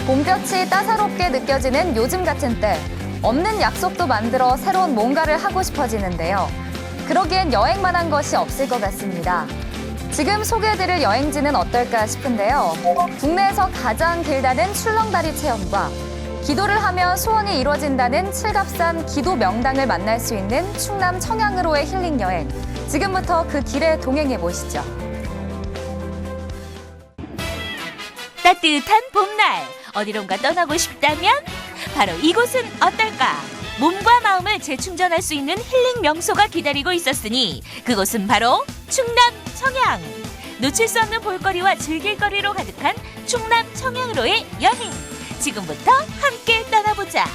봄볕이 따사롭게 느껴지는 요즘 같은 때 없는 약속도 만들어 새로운 뭔가를 하고 싶어지는데요. 그러기엔 여행만 한 것이 없을 것 같습니다. 지금 소개해드릴 여행지는 어떨까 싶은데요. 국내에서 가장 길다는 출렁다리 체험과 기도를 하면 소원이 이루어진다는 칠갑산 기도 명당을 만날 수 있는 충남 청양으로의 힐링 여행. 지금부터 그 길에 동행해 보시죠. 따뜻한 봄날, 어디론가 떠나고 싶다면 바로 이곳은 어떨까? 몸과 마음을 재충전할 수 있는 힐링 명소가 기다리고 있었으니 그곳은 바로 충남 청양. 놓칠 수 없는 볼거리와 즐길거리로 가득한 충남 청양으로의 여행. 지금부터 함께 떠나보자.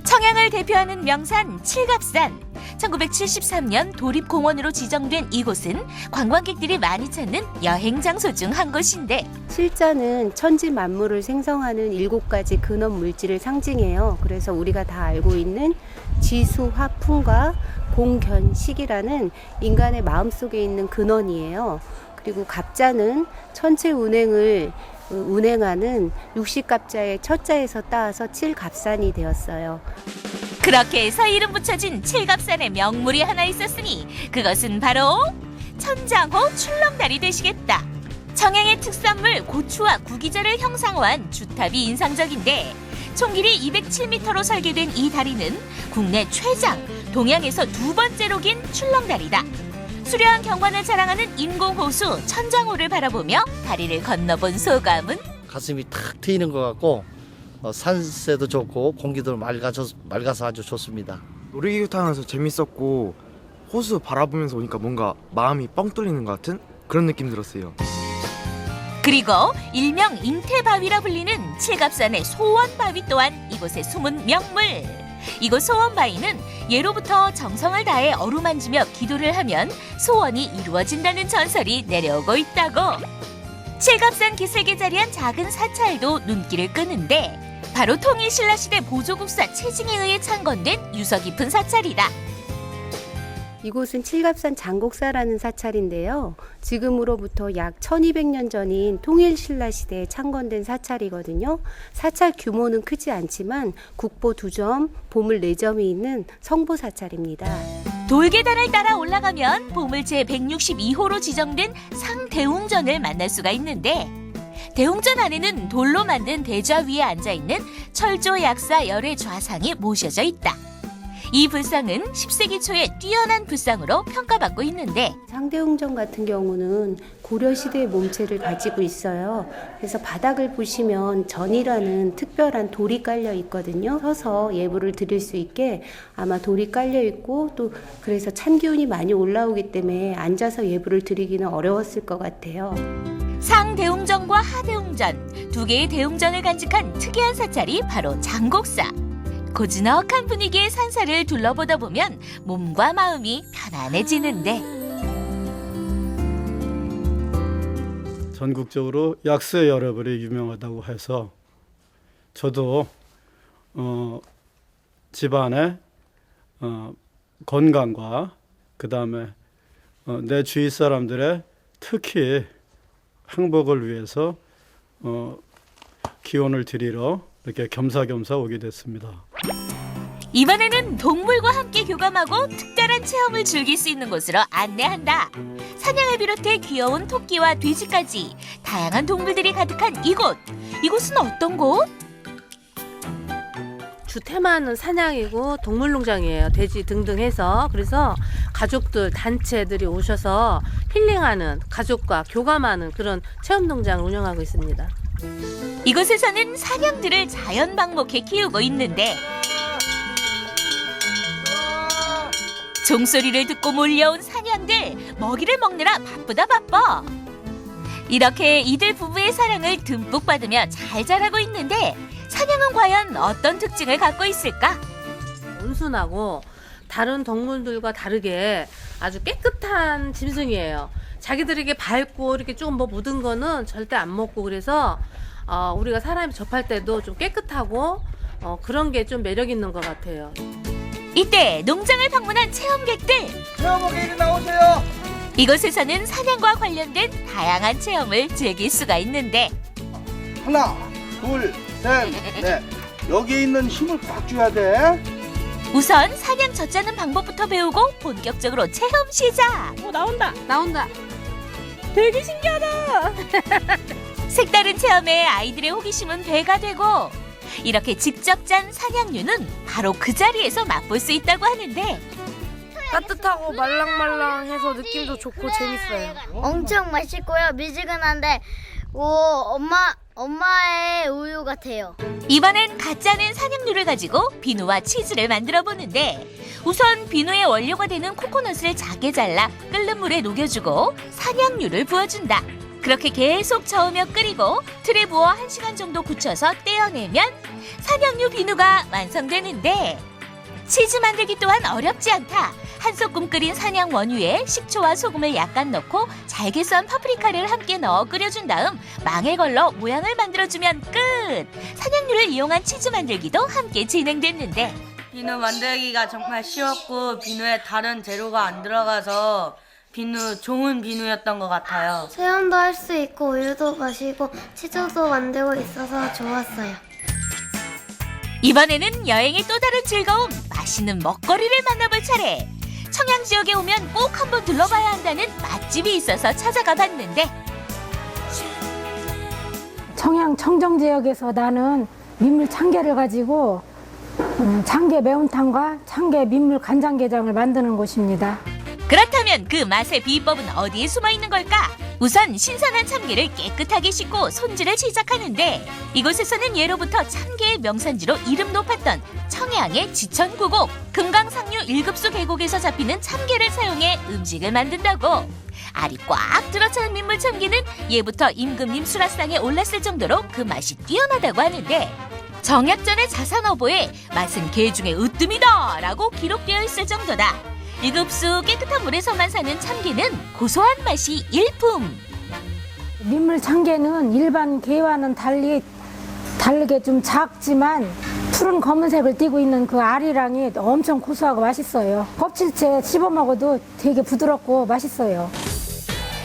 청양을 대표하는 명산 칠갑산. 1973년 도립공원으로 지정된 이곳은 관광객들이 많이 찾는 여행 장소 중 한 곳인데, 칠자는 천지 만물을 생성하는 7가지 근원 물질을 상징해요. 그래서 우리가 다 알고 있는 지수, 화풍과 공견식이라는 인간의 마음속에 있는 근원이에요. 그리고 갑자는 천체 운행을 운행하는 60갑자의 첫자에서 따와서 칠갑산이 되었어요. 그렇게 해서 이름 붙여진 칠갑산에 명물이 하나 있었으니 그것은 바로 천장호 출렁다리 되시겠다. 청양의 특산물 고추와 구기자를 형상화한 주탑이 인상적인데, 총 길이 207m로 설계된 이 다리는 국내 최장, 동양에서 2번째로 긴 출렁다리다. 수려한 경관을 자랑하는 인공호수 천장호를 바라보며 다리를 건너본 소감은? 가슴이 탁 트이는 것 같고 산세도 좋고 공기도 맑아서 아주 좋습니다. 놀이기구 타면서 재밌었고 호수 바라보면서 오니까 뭔가 마음이 뻥 뚫리는 것 같은 그런 느낌 들었어요. 그리고 일명 잉태바위라 불리는 칠갑산의 소원바위 또한 이곳의 숨은 명물. 이곳 소원바위는 예로부터 정성을 다해 어루만지며 기도를 하면 소원이 이루어진다는 전설이 내려오고 있다고. 칠갑산 기슭에 자리한 작은 사찰도 눈길을 끄는데, 바로 통일신라시대 보조국사 최징에 의해 창건된 유서 깊은 사찰이다. 이곳은 칠갑산 장곡사라는 사찰인데요. 지금으로부터 약 1200년 전인 통일신라시대에 창건된 사찰이거든요. 사찰 규모는 크지 않지만 국보 2점, 보물 4점이 있는 성보사찰입니다. 돌계단을 따라 올라가면 보물 제162호로 지정된 상대웅전을 만날 수가 있는데, 대웅전 안에는 돌로 만든 대좌 위에 앉아있는 철조 약사 열의 좌상이 모셔져 있다. 이 불상은 10세기 초에 뛰어난 불상으로 평가받고 있는데, 상대웅전 같은 경우는 고려시대의 몸체를 가지고 있어요. 그래서 바닥을 보시면 전이라는 특별한 돌이 깔려 있거든요. 서서 예불을 드릴 수 있게 아마 돌이 깔려 있고, 또 그래서 찬기운이 많이 올라오기 때문에 앉아서 예불을 드리기는 어려웠을 것 같아요. 상대웅전과 하대웅전, 두 개의 대웅전을 간직한 특이한 사찰이 바로 장곡사. 고즈넉한 분위기의 산사를 둘러보다 보면 몸과 마음이 편안해지는데, 전국적으로 약세 열애불이 유명하다고 해서 저도 집안의 건강과 그다음에 내 주위 사람들의 특히 행복을 위해서 기원을 드리러 이렇게 겸사겸사 오게 됐습니다. 이번에는 동물과 함께 교감하고 특별한 체험을 즐길 수 있는 곳으로 안내한다. 사냥을 비롯해 귀여운 토끼와 돼지까지 다양한 동물들이 가득한 이곳. 이곳은 어떤 곳? 주 테마는 사냥이고 동물농장이에요. 돼지 등등 해서. 그래서 가족들, 단체들이 오셔서 힐링하는, 가족과 교감하는 그런 체험농장을 운영하고 있습니다. 이곳에서는 사냥들을 자연 방목해 키우고 있는데, 종소리를 듣고 몰려온 사냥들, 먹이를 먹느라 바쁘다 바빠. 이렇게 이들 부부의 사랑을 듬뿍 받으며 잘 자라고 있는데, 사냥은 과연 어떤 특징을 갖고 있을까? 온순하고 다른 동물들과 다르게 아주 깨끗한 짐승이에요. 자기들에게 밟고 이렇게 조금 뭐 묻은 거는 절대 안 먹고, 그래서 우리가 사람이 접할 때도 좀 깨끗하고 그런 게 좀 매력 있는 것 같아요. 이때 농장을 방문한 체험객들. 체험객이 나오세요. 이곳에서는 사냥과 관련된 다양한 체험을 즐길 수가 있는데 하나, 둘, 셋, 넷. 여기 있는 힘을 꽉 줘야 돼. 우선 사냥 젖자는 방법부터 배우고 본격적으로 체험 시작. 나온다. 되게 신기하다. 색다른 체험에 아이들의 호기심은 배가 되고 이렇게 직접 짠 사냥류는 바로 그 자리에서 맛볼 수 있다고 하는데 따뜻하고 말랑말랑해서 느낌도 좋고 재밌어요. 엄청 맛있고요. 미지근한데 엄마의 우유 같아요. 이번엔 가짜는 사냥류를 가지고 비누와 치즈를 만들어 보는데 우선 비누의 원료가 되는 코코넛을 작게 잘라 끓는 물에 녹여주고 사냥류를 부어준다. 그렇게 계속 저으며 끓이고 틀에 부어 1시간 정도 굳혀서 떼어내면 사냥류 비누가 완성되는데 치즈 만들기 또한 어렵지 않다. 한 소끔 끓인 사냥 원유에 식초와 소금을 약간 넣고 잘게 썬 파프리카를 함께 넣어 끓여준 다음 망에 걸러 모양을 만들어주면 끝! 사냥류를 이용한 치즈 만들기도 함께 진행됐는데 비누 만들기가 정말 쉬웠고 비누에 다른 재료가 안 들어가서 좋은 비누였던 것 같아요. 체험도 할 수 있고 우유도 마시고 치즈도 만들고 있어서 좋았어요. 이번에는 여행의 또 다른 즐거움, 맛있는 먹거리를 만나볼 차례. 청양 지역에 오면 꼭 한번 둘러봐야 한다는 맛집이 있어서 찾아가 봤는데 청양 청정 지역에서 나는 민물 참게를 가지고 참게 매운탕과 참게 민물 간장게장을 만드는 곳입니다. 그렇다면 그 맛의 비법은 어디에 숨어 있는 걸까? 우선 신선한 참게를 깨끗하게 씻고 손질을 시작하는데 이곳에서는 예로부터 참게의 명산지로 이름 높았던 청양의 지천구곡, 금강상류 1급수 계곡에서 잡히는 참게를 사용해 음식을 만든다고. 알이 꽉 들어찬 민물 참게는 예부터 임금님 수라상에 올랐을 정도로 그 맛이 뛰어나다고 하는데 정약전의 자산어보에 맛은 개 중에 으뜸이다 라고 기록되어 있을 정도다. 1급수 깨끗한 물에서만 사는 참게는 고소한 맛이 일품. 민물 참게는 일반 게와는 다르게 좀 작지만 푸른 검은색을 띠고 있는 그 알이랑이 엄청 고소하고 맛있어요. 껍질째 씹어 먹어도 되게 부드럽고 맛있어요.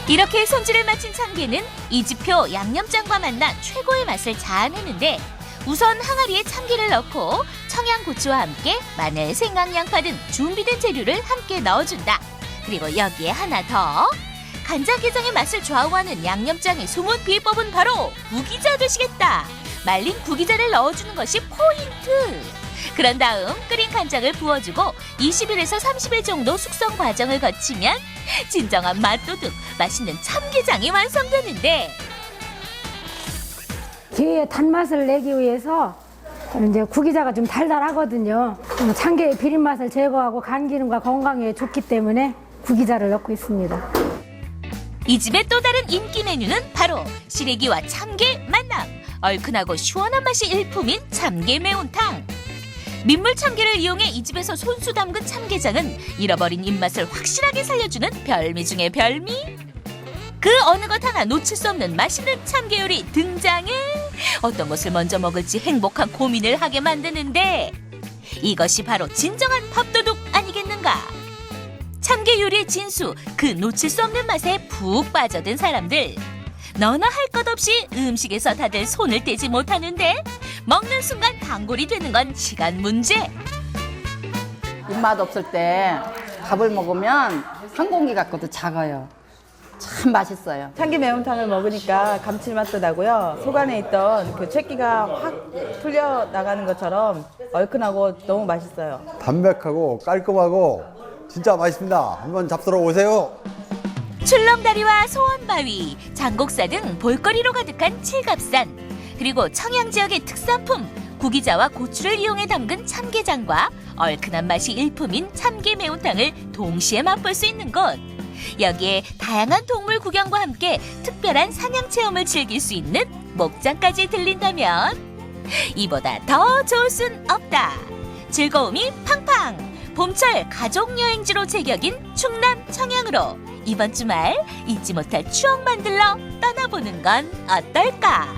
이렇게 손질을 마친 참게는 이지표 양념장과 만나 최고의 맛을 자아내는데 우선 항아리에 참게를 넣고 청양고추와 함께 마늘, 생강, 양파 등 준비된 재료를 함께 넣어준다. 그리고 여기에 하나 더. 간장게장의 맛을 좌우하는 양념장의 숨은 비법은 바로 구기자 되시겠다. 말린 구기자를 넣어주는 것이 포인트. 그런 다음 끓인 간장을 부어주고 20일에서 30일 정도 숙성 과정을 거치면 진정한 맛도둑 맛있는 참게장이 완성되는데 게의 단맛을 내기 위해서 이제 구기자가 좀 달달하거든요. 참게의 비린 맛을 제거하고 간 기능과 건강에 좋기 때문에 구기자를 넣고 있습니다. 이 집의 또 다른 인기 메뉴는 바로 시래기와 참게 만남. 얼큰하고 시원한 맛이 일품인 참게 매운탕. 민물 참게를 이용해 이 집에서 손수 담근 참게장은 잃어버린 입맛을 확실하게 살려주는 별미 중의 별미. 그 어느 것 하나 놓칠 수 없는 맛있는 참게 요리 등장해. 어떤 것을 먼저 먹을지 행복한 고민을 하게 만드는데 이것이 바로 진정한 밥도둑 아니겠는가. 참게 요리의 진수, 그 놓칠 수 없는 맛에 푹 빠져든 사람들. 너나 할 것 없이 음식에서 다들 손을 떼지 못하는데 먹는 순간 단골이 되는 건 시간 문제. 입맛 없을 때 밥을 먹으면 한 공기 갖고도 작아요. 참 맛있어요. 참게 매운탕을 먹으니까 감칠맛도 나고요. 속안에 있던 그 채기가 확 풀려 나가는 것처럼 얼큰하고 너무 맛있어요. 담백하고 깔끔하고 진짜 맛있습니다. 한번 잡수러 오세요. 출렁다리와 소원바위, 장곡사 등 볼거리로 가득한 칠갑산, 그리고 청양 지역의 특산품 구기자와 고추를 이용해 담근 참게장과 얼큰한 맛이 일품인 참게 매운탕을 동시에 맛볼 수 있는 곳. 여기에 다양한 동물 구경과 함께 특별한 사냥 체험을 즐길 수 있는 목장까지 들린다면 이보다 더 좋을 순 없다. 즐거움이 팡팡! 봄철 가족여행지로 제격인 충남 청양으로 이번 주말 잊지 못할 추억 만들러 떠나보는 건 어떨까?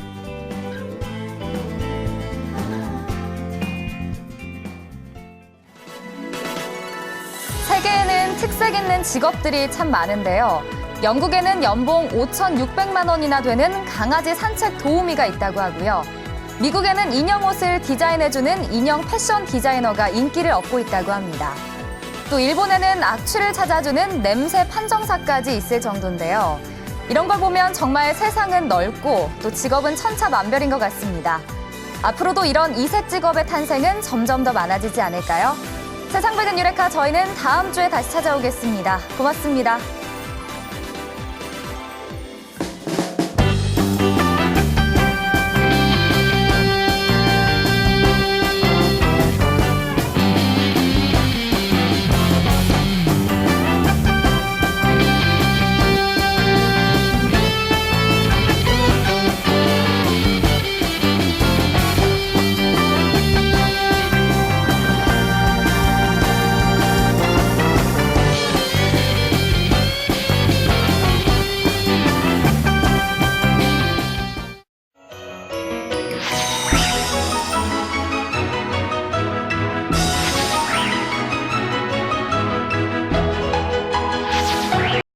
특색 있는 직업들이 참 많은데요. 영국에는 연봉 5,600만 원이나 되는 강아지 산책 도우미가 있다고 하고요. 미국에는 인형 옷을 디자인해주는 인형 패션 디자이너가 인기를 얻고 있다고 합니다. 또 일본에는 악취를 찾아주는 냄새 판정사까지 있을 정도인데요. 이런 걸 보면 정말 세상은 넓고 또 직업은 천차만별인 것 같습니다. 앞으로도 이런 이색 직업의 탄생은 점점 더 많아지지 않을까요? 세상 밝은 유레카, 저희는 다음 주에 다시 찾아오겠습니다. 고맙습니다.